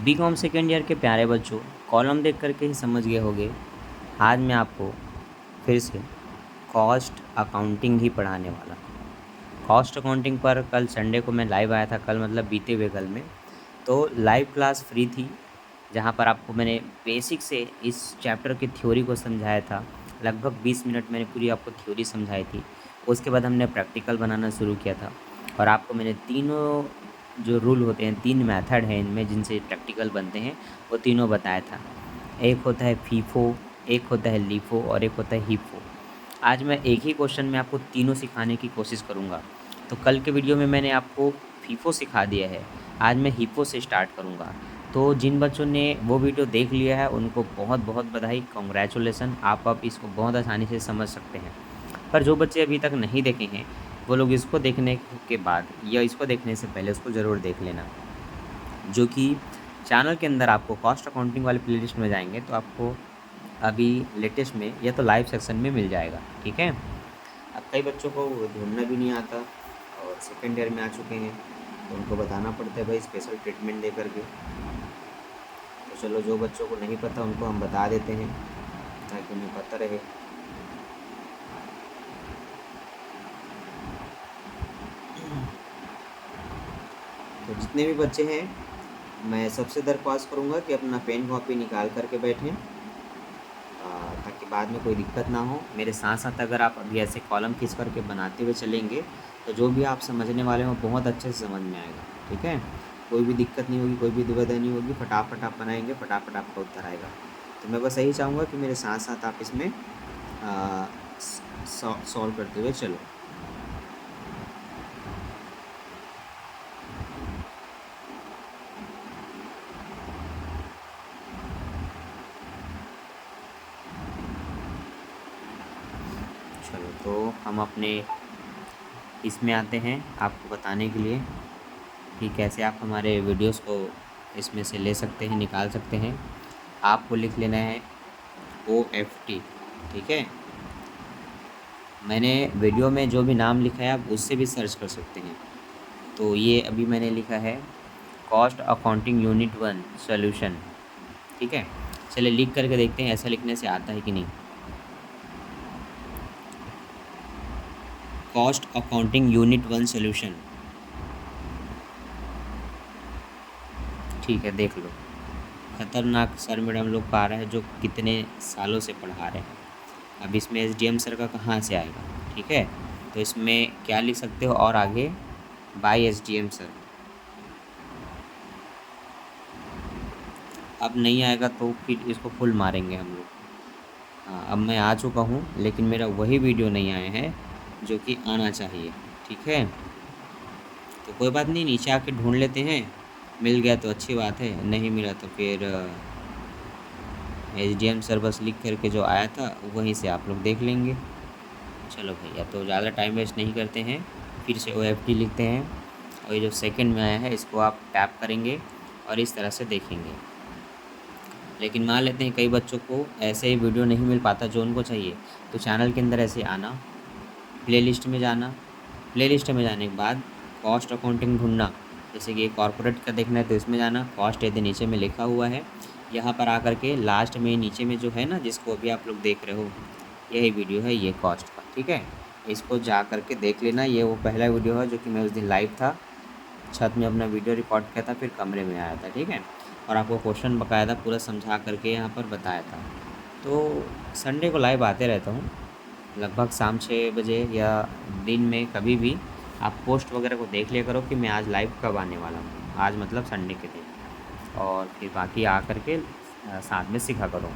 BCom second year के प्यारे बच्चों, कॉलम देख करके ही समझ गए होंगे। आज मैं आपको फिर से कॉस्ट अकाउंटिंग ही पढ़ाने वाला हूँ। कॉस्ट अकाउंटिंग पर कल संडे को मैं लाइव आया था, कल मतलब बीते हुए कल में। तो लाइव क्लास फ्री थी, जहाँ पर आपको मैंने बेसिक से इस चैप्टर की थ्योरी को समझाया था। लगभग 20 मिनट मैंने पूरी आपको थ्योरी समझाई थी। उसके बाद हमने प्रैक्टिकल बनाना शुरू किया था और आपको मैंने तीनों जो रूल होते हैं, 3 मेथड हैं इनमें जिनसे प्रैक्टिकल बनते हैं, वो तीनों बताया था। एक होता है फीफो, एक होता है लीफो और एक होता है हीफो। आज मैं एक ही क्वेश्चन में आपको तीनों सिखाने की कोशिश करूँगा। तो कल के वीडियो में मैंने आपको फीफो सिखा दिया है, आज मैं हीफो से स्टार्ट करूँगा। तो जिन बच्चों ने वो वीडियो देख लिया है उनको बहुत बहुत बधाई, कॉन्ग्रेचुलेसन। आप अब इसको बहुत आसानी से समझ सकते हैं। पर जो बच्चे अभी तक नहीं देखे हैं, वो लोग इसको देखने के बाद या इसको देखने से पहले उसको ज़रूर देख लेना। जो कि चैनल के अंदर आपको कॉस्ट अकाउंटिंग वाले प्लेलिस्ट में जाएंगे तो आपको अभी लेटेस्ट में या तो लाइव सेक्शन में मिल जाएगा, ठीक है। अब कई बच्चों को ढूंढना भी नहीं आता और सेकेंड ईयर में आ चुके हैं, तो उनको बताना पड़ता है भाई स्पेशल ट्रीटमेंट दे करके। तो चलो, जो बच्चों को नहीं पता उनको हम बता देते हैं ताकि उन्हें पता रहे। तो जितने भी बच्चे हैं, मैं सबसे दरख्वास्त करूँगा कि अपना पेन कॉपी निकाल करके बैठें, ताकि बाद में कोई दिक्कत ना हो। मेरे साथ साथ अगर आप अभी ऐसे कॉलम खींच करके बनाते हुए चलेंगे तो जो भी आप समझने वाले हो बहुत अच्छे से समझ में आएगा, ठीक है। कोई भी दिक्कत नहीं होगी, कोई भी दुविधा नहीं होगी, फटाफट आप बनाएंगे, फटाफट आपका उत्तर आएगा। तो मैं बस यही चाहूँगा कि मेरे साथ साथ आप इसमें सॉल्व करते हुए चलो। चलो, तो हम अपने इसमें आते हैं आपको बताने के लिए कि कैसे आप हमारे वीडियोस को इसमें से ले सकते हैं, निकाल सकते हैं। आपको लिख लेना है OFT, ठीक है। मैंने वीडियो में जो भी नाम लिखा है आप उससे भी सर्च कर सकते हैं। तो ये अभी मैंने लिखा है कॉस्ट अकाउंटिंग यूनिट 1 सॉल्यूशन, ठीक है। चलिए लिख करके देखते हैं ऐसा लिखने से आता है कि नहीं। कॉस्ट अकाउंटिंग यूनिट 1 सॉल्यूशन, ठीक है, देख लो। खतरनाक सर मैडम लोग पा रहे हैं जो कितने सालों से पढ़ा रहे हैं। अब इसमें SDM सर का कहाँ से आएगा, ठीक है। तो इसमें क्या लिख सकते हो और आगे बाय SDM सर। अब नहीं आएगा तो फिर इसको फुल मारेंगे हम लोग। हाँ, अब मैं आ चुका हूँ लेकिन मेरा वही वीडियो नहीं आया है जो कि आना चाहिए, ठीक है। तो कोई बात नहीं, नीचे आके ढूंढ लेते हैं। मिल गया तो अच्छी बात है, नहीं मिला तो फिर SDM सर बस लिख करके जो आया था वहीं से आप लोग देख लेंगे। चलो भैया, तो ज़्यादा टाइम वेस्ट नहीं करते हैं, फिर से OFT लिखते हैं और ये जो सेकंड में आया है इसको आप टैप करेंगे और इस तरह से देखेंगे। लेकिन मान लेते हैं कई बच्चों को ऐसे ही वीडियो नहीं मिल पाता जो उनको चाहिए, तो चैनल के अंदर ऐसे आना, प्लेलिस्ट में जाना, प्लेलिस्ट में जाने के बाद कॉस्ट अकाउंटिंग ढूंढना। जैसे कि कॉर्पोरेट का देखना है तो इसमें जाना, कॉस्ट यदि नीचे में लिखा हुआ है, यहाँ पर आकर के लास्ट में नीचे में जो है ना, जिसको अभी आप लोग देख रहे हो, यही वीडियो है ये कॉस्ट का, ठीक है। इसको जा करके देख लेना। ये वो पहला वीडियो है जो कि मैं उस दिन लाइव था, छत में अपना वीडियो रिकॉर्ड किया था, फिर कमरे में आया था, ठीक है। और आपको क्वेश्चन बकायदा पूरा समझा करके यहाँ पर बताया था। तो संडे को लाइव आते रहता हूँ, लगभग शाम 6 बजे या दिन में कभी भी। आप पोस्ट वगैरह को देख लिया करो कि मैं आज लाइव कब आने वाला हूँ, आज मतलब संडे के दिन, और फिर बाकी आ करके साथ में सीखा करो।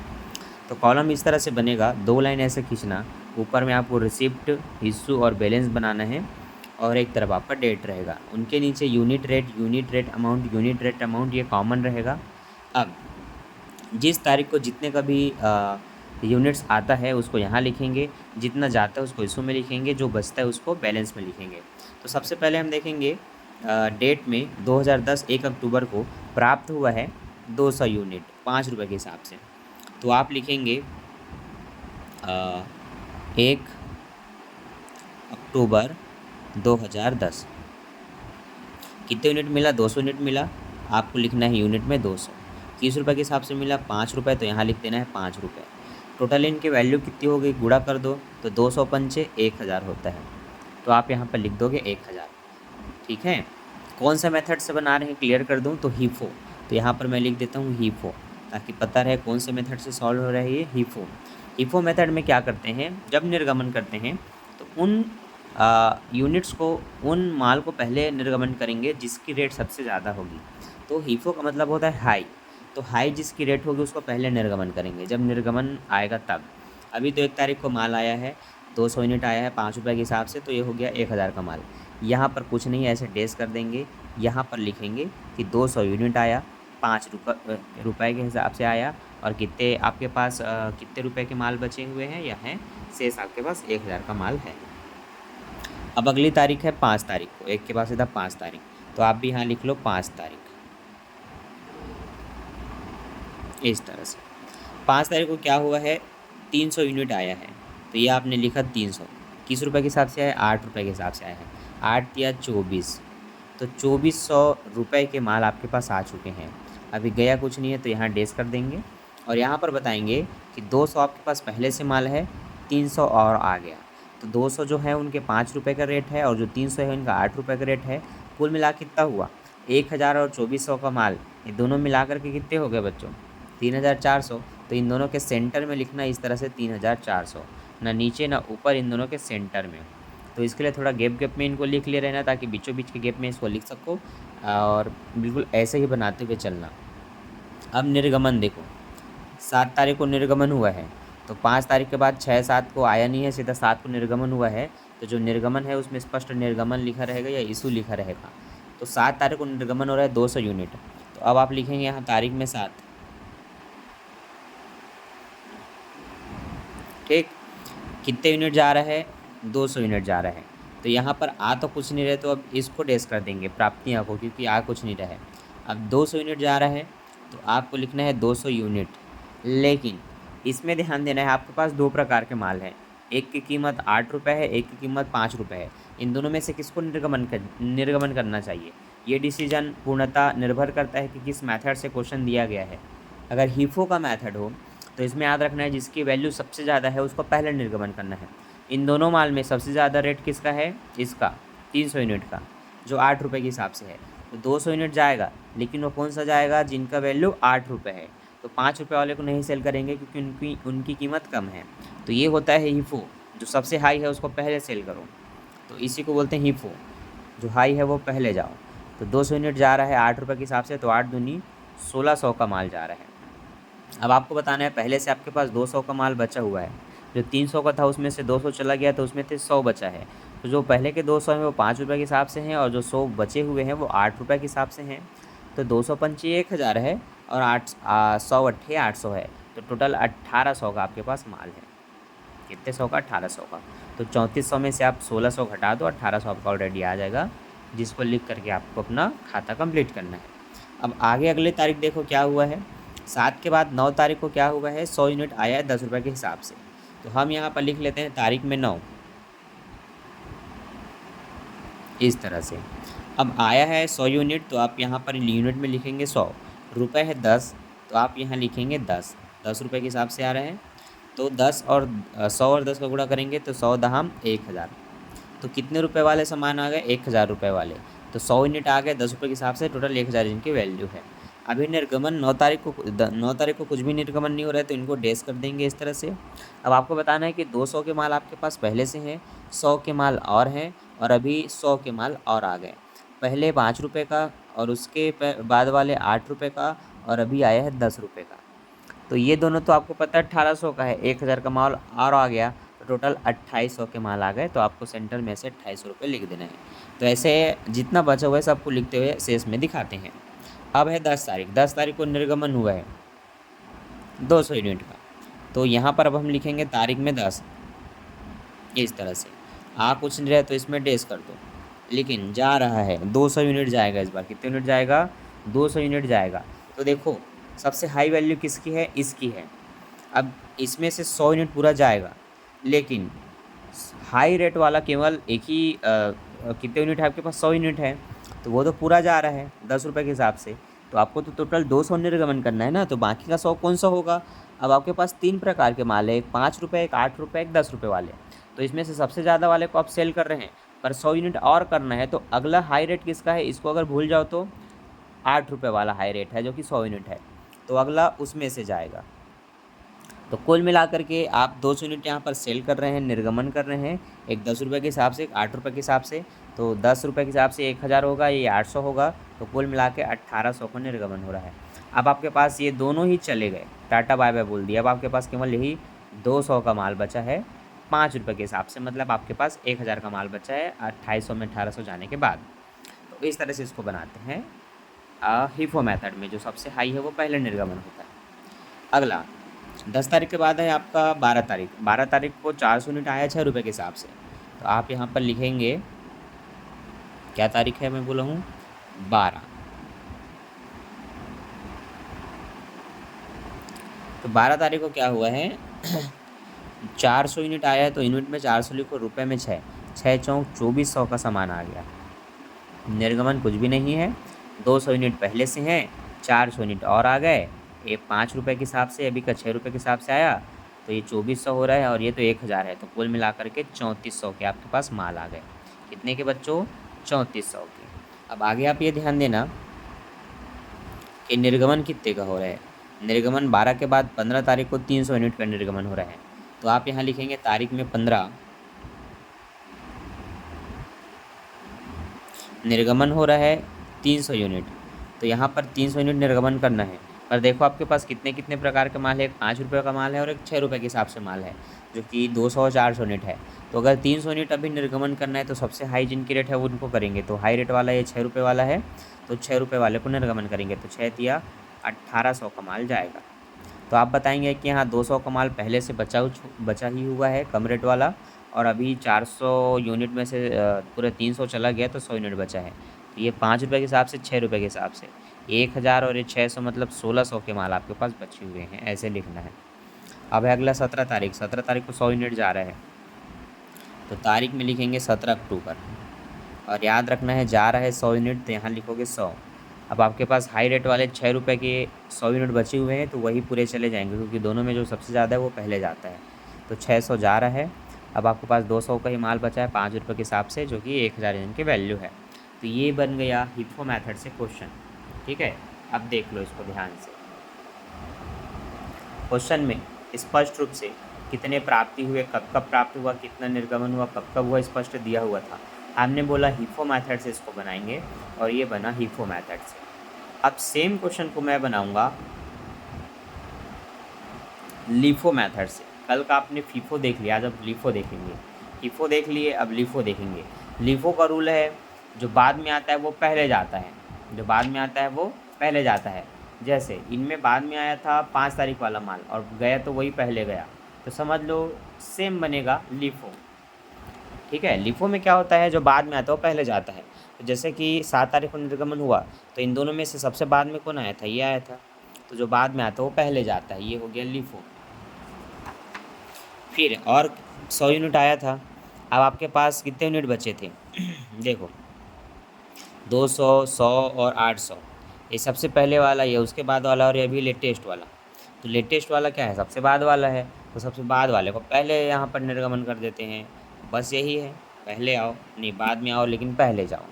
तो कॉलम इस तरह से बनेगा, 2 लाइन ऐसे खींचना, ऊपर में आपको रिसिप्ट, इशू और बैलेंस बनाना है और एक तरफ आपका डेट रहेगा। उनके नीचे यूनिट रेट अमाउंट, ये कॉमन रहेगा। अब जिस तारीख को जितने का भी यूनिट्स आता है उसको यहाँ लिखेंगे, जितना जाता है उसको इशू में लिखेंगे, जो बचता है उसको बैलेंस में लिखेंगे। तो सबसे पहले हम देखेंगे डेट में 2010 1 अक्टूबर को प्राप्त हुआ है 200 यूनिट 5 रुपये के हिसाब से। तो आप लिखेंगे 1 अक्टूबर 2010, कितने यूनिट मिला, 200 यूनिट मिला। आपको लिखना है यूनिट में 200। 30 रुपये के हिसाब से मिला 5 रुपये, तो यहाँ लिख देना है 5 रुपये। टोटल इनकी वैल्यू कितनी हो गई, गुणा कर दो तो 200 पंचे 1000 होता है, तो आप यहाँ पर लिख दोगे 1000। ठीक है, कौन सा मेथड से बना रहे हैं क्लियर कर दूँ तो हीफो, तो यहाँ पर मैं लिख देता हूँ हीफो, ताकि पता रहे कौन से मेथड से सॉल्व हो रहा है ये हीफो। हीफो मेथड में क्या करते हैं, जब निर्गमन करते हैं तो उन यूनिट्स को, उन माल को पहले निर्गमन करेंगे जिसकी रेट सबसे ज़्यादा होगी। तो हीफो का मतलब होता है हाई, तो हाई जिसकी रेट होगी उसको पहले निर्गमन करेंगे, जब निर्गमन आएगा तब। अभी तो 1 तारीख को माल आया है, 200 यूनिट आया है 5 रुपये के हिसाब से, तो ये हो गया 1000 का माल। यहाँ पर कुछ नहीं, ऐसे डेस कर देंगे, यहाँ पर लिखेंगे कि 200 यूनिट आया, 5 रुपये के हिसाब से आया, और कितने आपके पास कितने रुपए के माल बचे हुए हैं, या हैं शेष आपके पास 1000 का माल है। अब अगली तारीख है 5 तारीख को, एक के पास था 5 तारीख, तो आप भी यहाँ लिख लो 5 तारीख, इस तरह से। 5 तारीख को क्या हुआ है, 300 यूनिट आया है, तो ये आपने लिखा 300, किस रुपए के हिसाब से आया, 8 रुपये के हिसाब से आया है, 8 या 24, तो 2400 रुपये के माल आपके पास आ चुके हैं। अभी गया कुछ नहीं है, तो यहाँ डेस कर देंगे, और यहाँ पर बताएंगे कि 200 आपके पास पहले से माल है, 300 और आ गया, तो 200 जो है उनके 5 रुपये का रेट है, और जो 300 है उनका 8 रुपये का रेट है। कुल मिला कितना हुआ, 1000 और 2400 का माल, ये दोनों मिला कर के कितने हो गए बच्चों, 3400। तो इन दोनों के सेंटर में लिखना इस तरह से 3400, ना नीचे ना ऊपर, इन दोनों के सेंटर में। तो इसके लिए थोड़ा गैप गैप में इनको लिख ले रहना, ताकि बीचों बीच के गैप में इसको लिख सको, और बिल्कुल ऐसे ही बनाते हुए चलना। अब निर्गमन देखो, 7 तारीख को निर्गमन हुआ है, तो 5 तारीख के बाद 6-7 को आया नहीं है, सीधा 7 को निर्गमन हुआ है, तो जो निर्गमन है उसमें स्पष्ट निर्गमन लिखा रहेगा या इशू लिखा रहेगा। तो 7 तारीख को निर्गमन हो रहा है 200 यूनिट, तो अब आप लिखेंगे यहाँ तारीख में 7। ठीक, कितने यूनिट जा रहा है, 200 यूनिट जा रहा है, तो यहाँ पर आ तो कुछ नहीं रहे, तो अब इसको डेस कर देंगे प्राप्तियाँ को, क्योंकि आ कुछ नहीं रहे। अब 200 यूनिट जा रहा है, तो आपको लिखना है 200 यूनिट, लेकिन इसमें ध्यान देना है आपके पास 2 प्रकार के माल हैं, एक की कीमत 8 रुपये है, एक की कीमत 5 रुपये है। इन दोनों में से किसको निर्गमन करना चाहिए, ये डिसीजन पूर्णतः निर्भर करता है कि किस मेथड से क्वेश्चन दिया गया है। अगर हीफो का मेथड हो तो इसमें याद रखना है जिसकी वैल्यू सबसे ज़्यादा है उसको पहले निर्गमन करना है। इन दोनों माल में सबसे ज़्यादा रेट किसका है, इसका 300 यूनिट का, जो 8 रुपये के हिसाब से है, तो 200 यूनिट जाएगा, लेकिन वो कौन सा जाएगा, जिनका वैल्यू 8 रुपये है, तो 5 रुपये वाले को नहीं सेल करेंगे क्योंकि उनकी कीमत कम है। तो ये होता है हीफो, जो सबसे हाई है उसको पहले सेल करो, तो इसी को बोलते हैं हीफो, जो हाई है वो पहले जाओ। तो 200 यूनिट जा रहा है 8 रुपये के हिसाब से, तो 8 दूनी 1600 का माल जा रहा है। अब आपको बताना है पहले से आपके पास 200 का माल बचा हुआ है, जो 300 का था उसमें से 200 चला गया, तो उसमें से 100 बचा है, तो जो पहले के 200 हैं वो 5 रुपये के हिसाब से हैं, और जो 100 बचे हुए हैं वो 8 रुपये के हिसाब से हैं। तो 200 पंचे 1000 है, और 100 अट्ठे 800 है, तो टोटल 1800 का आपके पास माल है। कितने 100 का, 1800 का। तो 3400 में से आप 1600 घटा दो, 1800 आपका ऑलरेडी आ जाएगा, जिसको लिख करके आपको अपना खाता कंप्लीट करना है। अब आगे अगले तारीख देखो क्या हुआ है, 7 के बाद 9 तारीख को क्या हुआ है, 100 यूनिट आया है 10 रुपये के हिसाब से, तो हम यहाँ पर लिख लेते हैं तारीख में 9, इस तरह से। अब आया है 100 यूनिट, तो आप यहाँ पर यूनिट में लिखेंगे 100, रुपये है 10, तो आप यहाँ लिखेंगे 10 रुपये के हिसाब से आ रहे हैं, तो 10 और 100 और 10 का गुणा करेंगे तो 100 दहम 1000, तो कितने रुपए वाले सामान आ गए, 1000 रुपये वाले, तो 100 यूनिट आ गए 10 रुपये के हिसाब से, टोटल 1000 इनकी वैल्यू है। अभी निर्गमन 9 तारीख को, 9 तारीख को कुछ भी निर्गमन नहीं हो रहा है, तो इनको डेस कर देंगे इस तरह से। अब आपको बताना है कि 200 के माल आपके पास पहले से हैं, 100 के माल और हैं, और अभी 100 के माल और आ गए। पहले 5 रुपये का, और उसके बाद वाले 8 रुपये का, और अभी आया है 10 रुपये का। तो ये दोनों तो आपको पता है 1800 का है, 1000 का माल और आ गया, तो टोटल 2800 के माल आ गए, तो आपको सेंटर में से 2800 रुपये लिख देना है। तो ऐसे जितना बचा हुआ है सबको लिखते हुए शेष में दिखाते हैं। अब है 10 तारीख, 10 तारीख को निर्गमन हुआ है 200 यूनिट का, तो यहाँ पर अब हम लिखेंगे तारीख में 10, इस तरह से। आ कुछ नहीं रहे तो इसमें डेस कर दो, लेकिन जा रहा है 200 यूनिट जाएगा, इस बार कितने यूनिट जाएगा, 200 यूनिट जाएगा। तो देखो सबसे हाई वैल्यू किसकी है, इसकी है। अब इसमें से 100 यूनिट पूरा जाएगा, लेकिन हाई रेट वाला केवल एक ही कितने यूनिट है आपके पास, 100 यूनिट है, तो वो तो पूरा जा रहा है 10 रुपये के हिसाब से, तो आपको तो टोटल 200 निर्गमन करना है ना, तो बाकी का 100 कौन सा होगा। अब आपके पास 3 प्रकार के माल है, एक 5 रुपये, एक 8 रुपये, एक 10 रुपये वाले। तो इसमें से सबसे ज़्यादा वाले को आप सेल कर रहे हैं, पर 100 यूनिट और करना है, तो अगला हाई रेट किसका है, इसको अगर भूल जाओ तो 8 रुपये वाला हाई रेट है जो कि 100 यूनिट है, तो अगला उसमें से जाएगा। तो कुल मिलाकर के आप 200 यूनिट यहाँ पर सेल कर रहे हैं, निर्गमन कर रहे हैं, एक 10 रुपये के हिसाब से, एक 8 रुपये के हिसाब से। तो 10 रुपये के हिसाब से 1000 होगा, ये 800 होगा, तो कुल मिला के 1800 का निर्गमन हो रहा है। अब आपके पास ये दोनों ही चले गए, टाटा बाय बाय बोल दिया। अब आपके पास केवल यही 200 का माल बचा है 5 रुपये के हिसाब से, मतलब आपके पास 1000 का माल बचा है 2800 में 1800 जाने के बाद। तो इस तरह से इसको बनाते हैं हिफो मेथड में। जो सबसे हाई है वो पहले निर्गमन होता है। अगला 10 तारीख के बाद है आपका 12 तारीख। 12 तारीख को 400 यूनिट आया 6 रुपये के हिसाब से, तो आप यहाँ पर लिखेंगे, क्या तारीख है मैं बोला हूँ, 12। तो 12 तारीख को क्या हुआ है 400 यूनिट आया है, तो यूनिट में 400 लिखो, रुपए में 6, 6 चौक 2400 का सामान आ गया। निर्गमन कुछ भी नहीं है, 200 यूनिट पहले से हैं, 400 यूनिट और आ गए, ये 5 रुपये के हिसाब से, अभी का 6 रुपये के हिसाब से आया, तो ये 2400 हो रहा है, और ये तो 1000 है, तो कुल मिलाकर के 3400 के आपके पास माल आ गए। कितने के बच्चों, 3400 के। अब आगे आप ये ध्यान देना कि निर्गमन कितने का हो रहा है। निर्गमन 12 के बाद 15 तारीख को 300 यूनिट का निर्गमन हो रहा है, तो आप यहाँ लिखेंगे तारीख में 15, निर्गमन हो रहा है 300 यूनिट, तो यहाँ पर 300 यूनिट निर्गमन करना है। पर देखो आपके पास कितने कितने प्रकार के माल है, एक 5 रुपये का माल है और एक 6 रुपये के हिसाब से माल है, जो कि 200 और 400 यूनिट है। तो अगर 300 यूनिट अभी निर्गमन करना है, तो सबसे हाई जिनकी रेट है वो उनको करेंगे। तो हाई रेट वाला ये 6 रुपये वाला है, तो 6 रुपये वाले को निर्गमन करेंगे, तो 6 दिया 1800 का माल जाएगा। तो आप बताएंगे कि यहाँ 200 का माल पहले से बचा ही हुआ है कम रेट वाला, और अभी 400 यूनिट में से पूरे 300 चला गया, तो 100 यूनिट बचा है। तो ये 5 रुपये के हिसाब से, 6 रुपये के हिसाब से 1000 और ये 600, मतलब 1600 के माल आपके पास बचे हुए हैं, ऐसे लिखना है। अब है अगला 17 तारीख। 17 तारीख को 100 यूनिट जा रहा है, तो तारीख में लिखेंगे 17 अक्टूबर, और याद रखना है जा रहा है 100 यूनिट, तो यहाँ लिखोगे 100। अब आपके पास हाई रेट वाले 6 रुपये के 100 यूनिट बचे हुए हैं, तो वही पूरे चले जाएंगे, क्योंकि दोनों में जो सबसे ज़्यादा है वो पहले जाता है। तो 600 जा रहा है। अब आपके पास 200 का ही माल बचा है 5 रुपये के हिसाब से, जो कि 1000 यूनिट की वैल्यू है। तो ये बन गया हिफो मेथड से क्वेश्चन। ठीक है, अब देख लो इसको ध्यान से। क्वेश्चन में स्पष्ट रूप से कितने प्राप्ति हुए, कब कब प्राप्त हुआ, कितना निर्गमन हुआ, कब कब हुआ, स्पष्ट दिया हुआ था। हमने बोला हिफो मेथड से इसको बनाएंगे, और ये बना हिफो मेथड से। अब सेम क्वेश्चन को मैं बनाऊंगा लीफो मेथड से। कल का आपने फीफो देख लिया, आज अब लीफो देखेंगे। फीफो देख लिए, अब लीफो देखेंगे। लीफो का रूल है, जो बाद में आता है वो पहले जाता है, जो बाद में आता है वो पहले जाता है। जैसे इनमें बाद में आया था 5 तारीख वाला माल, और गया तो वही पहले गया, तो समझ लो सेम बनेगा लीफो। ठीक है, लीफो में क्या होता है, जो बाद में आता है वो पहले जाता है। तो जैसे कि 7 तारीख को निर्गमन हुआ, तो इन दोनों में से सबसे बाद में कौन आया था, ये आया था, तो जो बाद में आता है वो पहले जाता है, ये हो गया लीफो। फिर और 100 यूनिट आया था। अब आपके पास कितने यूनिट बचे थे देखो, 200, 100 और 800, ये सबसे पहले वाला, ये उसके बाद वाला, और ये भी लेटेस्ट वाला। तो लेटेस्ट वाला क्या है, सबसे बाद वाला है, तो सबसे बाद वाले को पहले यहाँ पर निर्गमन कर देते हैं। बस यही है, पहले आओ, नहीं बाद में आओ, लेकिन पहले जाओ।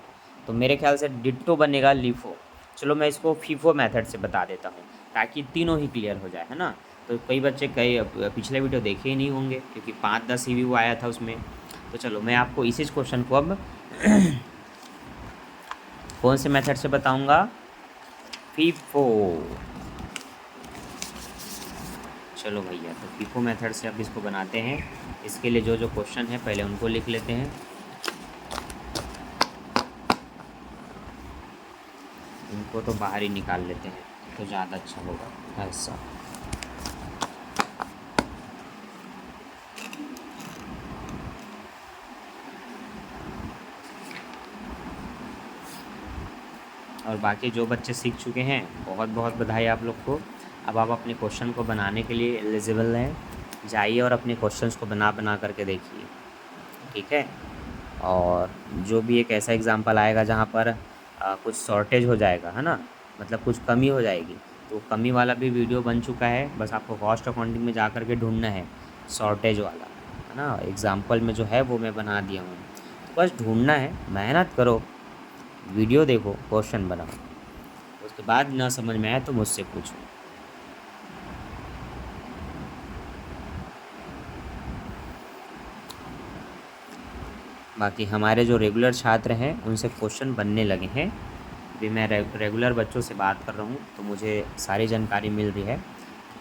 तो मेरे ख्याल से डिट्टो बनेगा लीफो। चलो मैं इसको फीफो मेथड से बता देता हूँ, ताकि तीनों ही क्लियर हो जाए, है ना। तो कई बच्चे कई पिछले वीडियो देखे ही नहीं होंगे, क्योंकि 5-10 ही व्यू आया था उसमें। तो चलो मैं आपको इसी क्वेश्चन को अब कौन से मेथड से बताऊंगा, फीफो। चलो भैया, तो फीफो मेथड से अब इसको बनाते हैं। इसके लिए जो जो क्वेश्चन है पहले उनको लिख लेते हैं, उनको तो बाहर ही निकाल लेते हैं, तो ज़्यादा अच्छा होगा ऐसा। और बाकी जो बच्चे सीख चुके हैं, बहुत बहुत बधाई आप लोग को। अब आप अपने क्वेश्चन को बनाने के लिए एलिजिबल हैं, जाइए और अपने क्वेश्चंस को बना बना करके देखिए। ठीक है, और जो भी एक ऐसा एग्जांपल आएगा जहाँ पर कुछ शॉर्टेज हो जाएगा, है ना, मतलब कुछ कमी हो जाएगी, तो कमी वाला भी वीडियो बन चुका है, बस आपको कॉस्ट अकाउंटिंग में जा कर के ढूंढना है शॉर्टेज वाला, है ना। एग्जाम्पल में जो है वो मैं बना दिया हूँ, तो बस ढूंढना है, मेहनत करो, वीडियो देखो, क्वेश्चन बनाओ, उसके बाद ना समझ में आए तो मुझसे पूछो। बाकी हमारे जो रेगुलर छात्र हैं उनसे क्वेश्चन बनने लगे हैं, अभी मैं रेगुलर बच्चों से बात कर रहा हूँ, तो मुझे सारी जानकारी मिल रही है,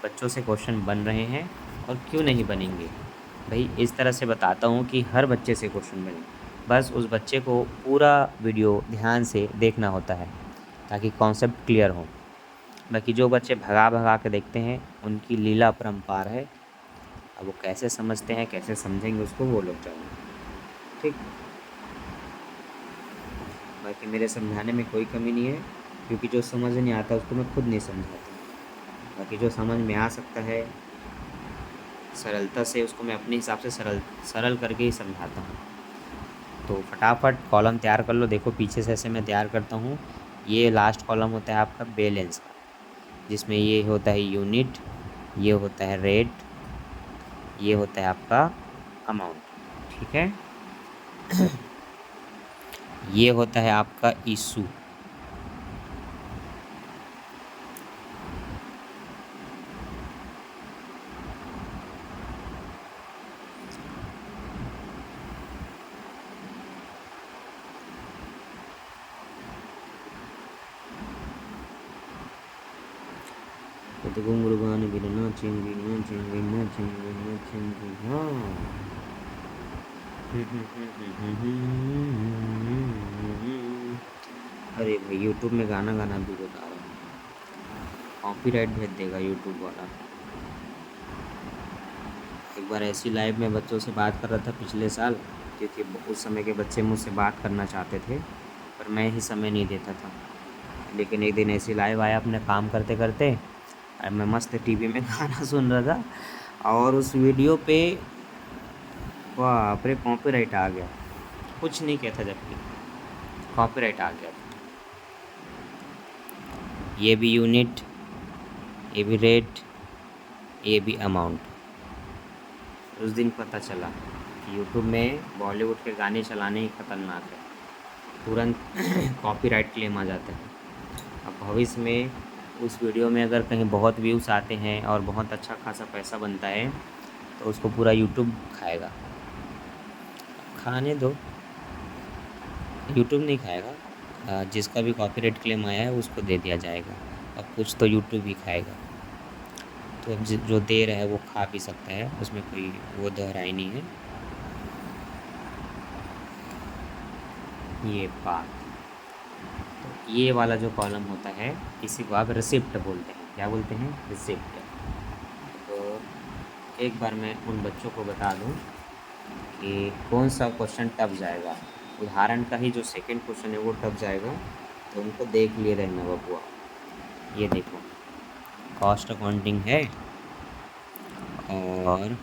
बच्चों से क्वेश्चन बन रहे हैं, और क्यों नहीं बनेंगे भाई। इस तरह से बताता हूँ कि हर बच्चे से क्वेश्चन बने, बस उस बच्चे को पूरा वीडियो ध्यान से देखना होता है ताकि कॉन्सेप्ट क्लियर हो। बाकी जो बच्चे भगा भगा के देखते हैं उनकी लीला अपरंपार है, अब वो कैसे समझते हैं कैसे समझेंगे उसको वो लोग जानें, ठीक। बाकी मेरे समझाने में कोई कमी नहीं है, क्योंकि जो समझ नहीं आता उसको मैं खुद नहीं समझाता, बाकी जो समझ में आ सकता है सरलता से उसको मैं अपने हिसाब से सरल करके ही समझाता हूँ। तो फटाफट कॉलम तैयार कर लो, देखो पीछे से ऐसे मैं तैयार करता हूँ। ये लास्ट कॉलम होता है आपका बैलेंस का, जिसमें ये होता है यूनिट, ये होता है रेट, ये होता है आपका अमाउंट, ठीक है। ये होता है आपका इशू, गुंगुरबान गिरना चिंगिना चिंगिना चिंगिना चिंगी, हाँ। अरे भाई यूट्यूब में गाना गाना भी बता रहा हूँ, कॉपीराइट भेज देगा यूट्यूब वाला। एक बार ऐसी लाइव में बच्चों से बात कर रहा था पिछले साल, क्योंकि उस समय के बच्चे मुझसे बात करना चाहते थे पर मैं ही समय नहीं देता था। लेकिन एक दिन ऐसी लाइव आया अपने काम करते करते, और मैं मस्त टीवी में गाना सुन रहा था, और उस वीडियो पे बाप रे कॉपीराइट आ गया, कुछ नहीं कहता जबकि कॉपीराइट आ गया। ये भी यूनिट, ये भी रेट, ये भी अमाउंट। उस दिन पता चला कि यूट्यूब में बॉलीवुड के गाने चलाने ही खतरनाक है, तुरंत कॉपीराइट क्लेम आ जाता है। अब भविष्य में उस वीडियो में अगर कहीं बहुत व्यूज़ आते हैं और बहुत अच्छा खासा पैसा बनता है तो उसको पूरा यूट्यूब खाएगा। खाने दो, यूट्यूब नहीं खाएगा, जिसका भी कॉपीराइट क्लेम आया है उसको दे दिया जाएगा, अब कुछ तो यूट्यूब ही खाएगा। तो अब जो दे रहा है वो खा भी सकता है, उसमें कोई वो दोहराई नहीं है। ये बात, तो ये वाला जो कॉलम होता है इसी को आप रिसिप्ट बोलते हैं। क्या बोलते हैं? रिसिप्ट। तो एक बार मैं उन बच्चों को बता दूं कि कौन सा क्वेश्चन टफ जाएगा, उदाहरण का ही जो सेकंड क्वेश्चन है वो टफ जाएगा, तो उनको देख लिए रहना बबुआ। ये देखो कॉस्ट अकाउंटिंग है, और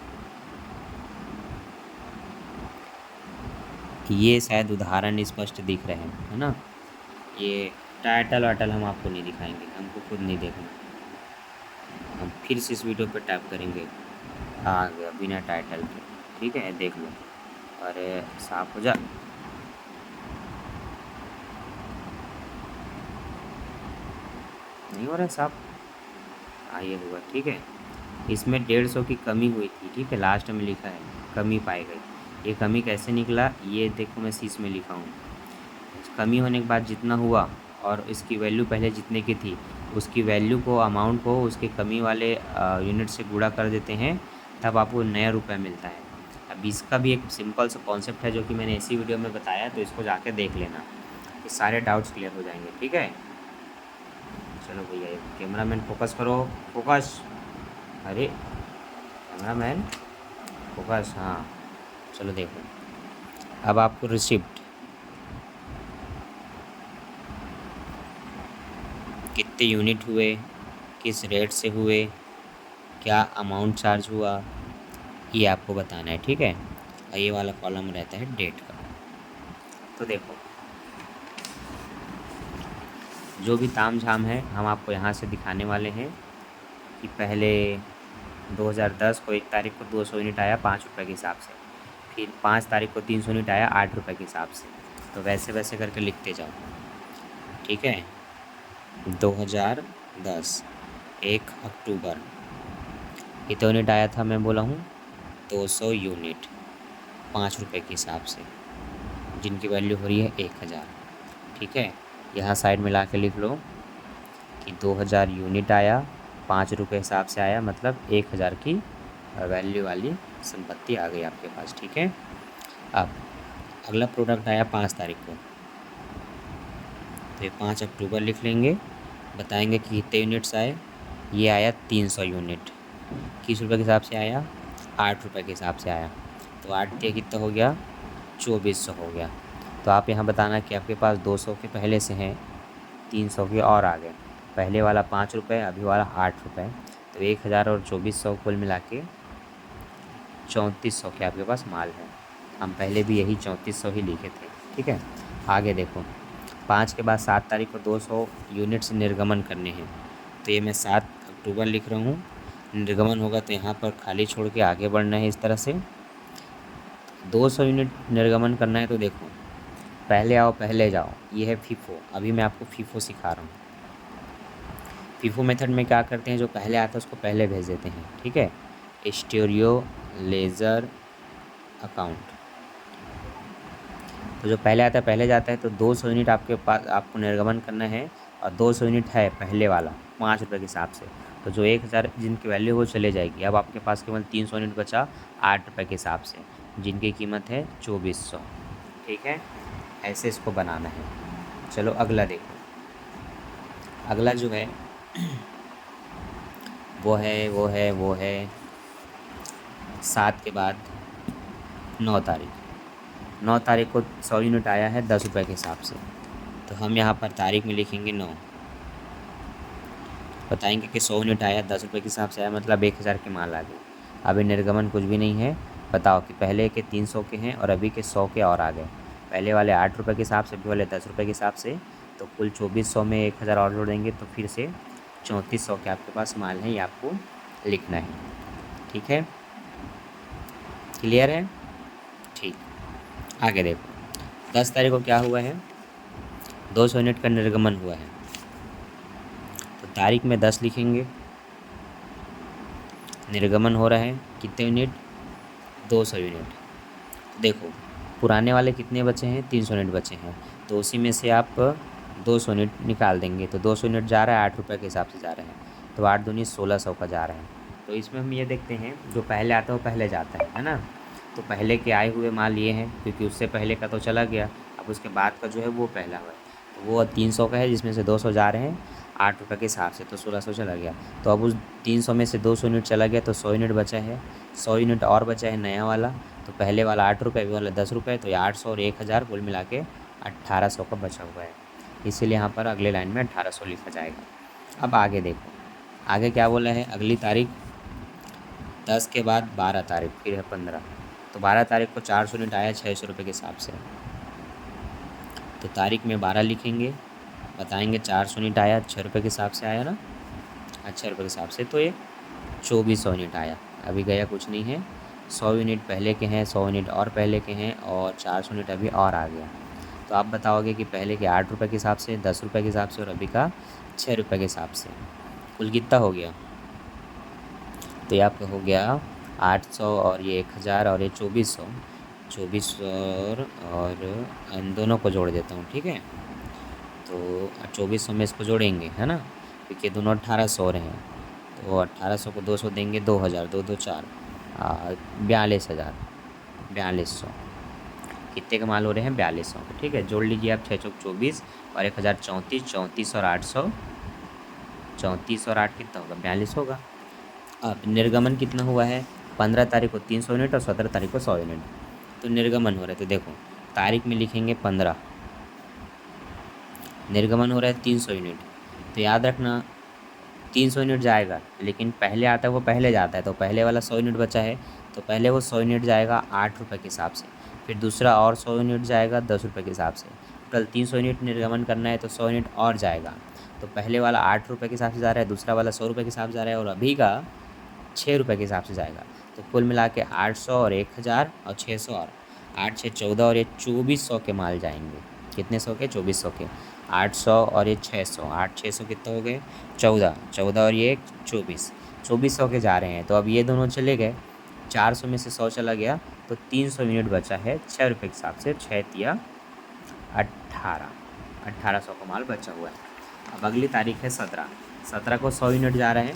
ये शायद उदाहरण स्पष्ट दिख रहे हैं, है ना। ये टाइटल वाइटल हम आपको नहीं दिखाएंगे, हमको खुद नहीं देखना, हम फिर से इस वीडियो पर टैप करेंगे, आ गया बिना टाइटल के, ठीक है देख लो। अरे साफ हो जा, नहीं हो रहा है साफ, ये हुआ, ठीक है। इसमें 150 की कमी हुई थी, ठीक है, लास्ट में लिखा है कमी पाई गई। ये कमी कैसे निकला, ये देखो मैं शीश में लिखा हूँ। कमी होने के बाद जितना हुआ और इसकी वैल्यू पहले जितने की थी उसकी वैल्यू को, अमाउंट को उसके कमी वाले यूनिट से गुणा कर देते हैं, तब आपको नया रुपये मिलता है। अब इसका भी एक सिंपल सा कॉन्सेप्ट है जो कि मैंने इसी वीडियो में बताया, तो इसको जाके देख लेना, ये सारे डाउट्स क्लियर हो जाएंगे, ठीक है। चलो भैया कैमरा मैन फोकस करो, फोकस, अरे कैमरा मैन फोकस, हाँ। चलो देखो, अब आपको रिसिप्ट कितने यूनिट हुए, किस रेट से हुए, क्या अमाउंट चार्ज हुआ, ये आपको बताना है, ठीक है। और ये वाला कॉलम रहता है डेट का। तो देखो जो भी ताम झाम है हम आपको यहाँ से दिखाने वाले हैं कि पहले 2010 को 1 तारीख को 200 यूनिट आया 5 रुपये के हिसाब से, फिर 5 तारीख को 300 यूनिट आया 8 रुपये के हिसाब से। तो वैसे वैसे करके लिखते जाओ, ठीक है। 2010 1 अक्टूबर कितने यूनिट आया था, मैं बोला हूँ 200 यूनिट 5 रुपये के हिसाब से, जिनकी वैल्यू हो रही है 1000, ठीक है। यहाँ साइड में ला के लिख लो कि 2000 यूनिट आया 5 रुपये हिसाब से आया, मतलब 1000 की वैल्यू वाली संपत्ति आ गई आपके पास, ठीक है। अब अगला प्रोडक्ट आया 5 तारीख को, तो ये 5 अक्टूबर लिख लेंगे। बताएंगे कि कितने यूनिट्स आए। ये आया 300 यूनिट, किस रुपये के हिसाब से आया, 8 रुपये के हिसाब से आया। तो 8 दिया कितना हो गया, 2400 हो गया। तो आप यहाँ बताना कि आपके पास 200 के पहले से हैं, 300 के और आ गए। पहले वाला 5 रुपये, अभी वाला 8 रुपये, तो 1000 और 2400 कुल मिला के 3400 के आपके पास माल है। हम पहले भी यही 3400 ही लिखे थे, ठीक है। आगे देखो, 5 के बाद 7 तारीख को 200 यूनिट से निर्गमन करने हैं, तो ये मैं 7 अक्टूबर लिख रहा हूँ। निर्गमन होगा तो यहाँ पर खाली छोड़ के आगे बढ़ना है इस तरह से। 200 यूनिट निर्गमन करना है, तो देखो पहले आओ पहले जाओ, ये है फीफो। अभी मैं आपको फीफो सिखा रहा हूँ। फीफो मेथड में क्या करते हैं, जो पहले आता है उसको पहले भेज देते हैं, ठीक है। स्टीरियो लेज़र अकाउंट, तो जो पहले आता है पहले जाता है। तो 200 यूनिट आपके पास आपको निर्गमन करना है, और 200 यूनिट है पहले वाला 5 रुपये के हिसाब से। तो जो 1000 जिनकी वैल्यू वो चले जाएगी। अब आपके पास केवल 300 यूनिट बचा 8 रुपये के हिसाब से, जिनकी कीमत है 2400, ठीक है। ऐसे इसको बनाना है। चलो अगला देखो। अगला जो है वो है 7 के बाद 9 तारीख। 9 तारीख को 100 यूनिट आया है 10 रुपये के हिसाब से। तो हम यहाँ पर तारीख में लिखेंगे 9। बताएंगे कि 100 यूनिट आया 10 रुपये के हिसाब से आया, मतलब 1000 के माल आ गए। अभी निर्गमन कुछ भी नहीं है। बताओ कि पहले के 300 के हैं और अभी के 100 के और आ गए। पहले वाले 8 रुपये के हिसाब से, अभी वाले 10 रुपये के हिसाब से। तो कुल 2400 में 1000 और जोड़ देंगे, तो फिर से 3400 के आपके पास माल है, ये आपको लिखना है, ठीक है। क्लियर है, ठीक। आगे देखो, 10 तारीख को क्या हुआ है, 200 यूनिट का निर्गमन हुआ है। तो तारीख में 10 लिखेंगे। निर्गमन हो रहा है कितने यूनिट, 200 यूनिट। देखो पुराने वाले कितने बचे हैं, 300 यूनिट बचे हैं। तो उसी में से आप 200 यूनिट निकाल देंगे। तो 200 यूनिट जा रहा है 8 रुपये के हिसाब से जा रहे हैं, तो 8 दूनी 1600 का जा रहा है। तो इसमें हम ये देखते हैं, जो पहले आता है वो पहले जाता है ना। तो पहले के आए हुए माल ये हैं, क्योंकि उससे पहले का तो चला गया। अब उसके बाद का जो है वो पहला हुआ है, तो वो 300 का है, जिसमें से 200 जा रहे हैं 8 रुपये के हिसाब से, तो 1600 चला गया। तो अब उस 300 में से 200 यूनिट चला गया, तो 100 यूनिट बचा है। 100 यूनिट और बचा है नया वाला। तो पहले वाला 8 रुपये, अभी वाला 10 रुपये, तो ये 800 और 1000 कुल मिला के 1800 का बचा हुआ है। इसीलिए यहाँ पर अगले लाइन में 1800 लिखा जाएगा। अब आगे देखो, आगे क्या बोला है, अगली तारीख 10 के बाद 12 तारीख, फिर है 15। तो 12 तारीख को 400 यूनिट आया 600 रुपये के हिसाब से। तो तारीख में 12 लिखेंगे। बताएंगे 400 यूनिट आया 6 रुपये के हिसाब से आया ना, 6 रुपये के हिसाब से। तो ये 2400 यूनिट आया, अभी गया कुछ नहीं है। 100 यूनिट पहले के हैं, 100 यूनिट और पहले के हैं, और 400 यूनिट अभी और आ गया। तो आप बताओगे कि पहले के 8 रुपये के हिसाब से, 10 रुपये के हिसाब से, और अभी का 6 रुपये के हिसाब से कुल कितना हो गया। तो ये आपका हो गया 800 और ये 1000 और ये 2400। 2400 और इन दोनों को जोड़ देता हूँ, ठीक है। तो 2400 में इसको जोड़ेंगे, है ना, क्योंकि दोनों 1800 रहे हैं। तो 1800 को 200 देंगे, 2000, 2 2 4, 42,000, 4200। कितने का माल हो रहे हैं, 4200 के, ठीक है। जोड़ लीजिए आप, 6 चौक 24 और 1000 34, 34 और 800, 34 और 8 कितना होगा, 42 होगा। अब निर्गमन कितना हुआ है, 15 तारीख को 300 यूनिट और 17 तारीख को 100 यूनिट। तो निर्गमन हो रहा है, तो देखो तारीख में लिखेंगे 15, निर्गमन हो रहा है 300 यूनिट। तो याद रखना 300 यूनिट जाएगा, लेकिन पहले आता है वो पहले जाता है। तो पहले वाला 100 यूनिट बचा है, तो पहले वो 100 यूनिट जाएगा 8 रुपये के हिसाब से। फिर दूसरा और 100 यूनिट जाएगा 10 रुपये के हिसाब से। टोटल 300 यूनिट निर्गमन करना है तो 100 यूनिट और जाएगा। तो पहले वाला 8 रुपये के हिसाब से जा रहा है, दूसरा वाला 100 रुपये के हिसाब से जा रहा है और अभी का 6 रुपये के हिसाब से जाएगा। तो कुल मिला के 800 और 1000 और 600 और 8 6 14 और ये 2400 के माल जाएंगे। कितने सौ के? 2400 के। 800 और ये 600, 8 600 कितने हो गए? 14, 14 और ये 24, 2400 के जा रहे हैं। तो अब ये दोनों चले गए, 400 में से 100 चला गया तो 300 यूनिट बचा है 6 रुपये के हिसाब से। 6 तिया 18, 1800 का माल बचा हुआ है। अब अगली तारीख है 17, 17 को 100 यूनिट जा रहे हैं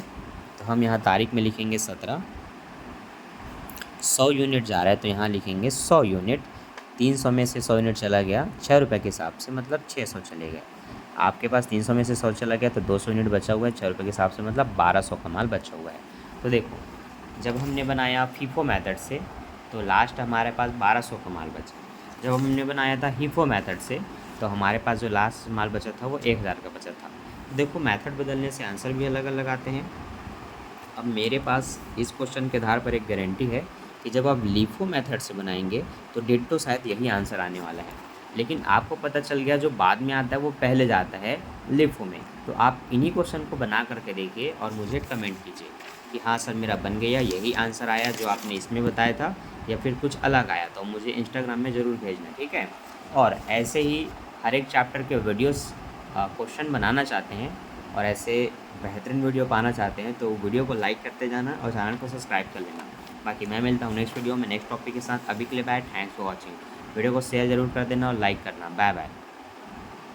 तो हम यहाँ तारीख में लिखेंगे 17। 100 यूनिट जा रहा है तो यहाँ लिखेंगे 100 यूनिट। 300 में से 100 यूनिट चला गया 6 रुपये के हिसाब से, मतलब 600 चले गए। आपके पास 300 में से 100 चला गया तो 200 यूनिट बचा हुआ है 6 रुपये के हिसाब से, मतलब 1200 का माल बचा हुआ है। तो देखो, जब हमने बनाया फीफो मेथड से तो लास्ट हमारे पास 1200 का माल बचा। जब हमने बनाया था हीफो मेथड से तो हमारे पास जो लास्ट माल बचा था वो 1000 का बचा था। तो देखो, मेथड बदलने से आंसर भी अलग अलग आते हैं। अब मेरे पास इस क्वेश्चन के आधार पर एक गारंटी है कि जब आप लीफो मेथड से बनाएंगे तो डिट्टो शायद यही आंसर आने वाला है, लेकिन आपको पता चल गया जो बाद में आता है वो पहले जाता है लिफो में। तो आप इन्हीं क्वेश्चन को बना करके देखिए और मुझे कमेंट कीजिए कि हाँ सर मेरा बन गया, यही आंसर आया जो आपने इसमें बताया था या फिर कुछ अलग आया। तो मुझे इंस्टाग्राम में ज़रूर भेजना, ठीक है। और ऐसे ही हर एक चैप्टर के वीडियोस क्वेश्चन बनाना चाहते हैं और ऐसे बेहतरीन वीडियो पाना चाहते हैं तो वीडियो को लाइक करते जाना और चैनल को सब्सक्राइब कर लेना। बाकी मैं मिलता हूँ नेक्स्ट वीडियो में नेक्स्ट टॉपिक के साथ। अभी के लिए bye, thanks for watching. Video को शेयर ज़रूर कर देना और लाइक करना। Bye bye.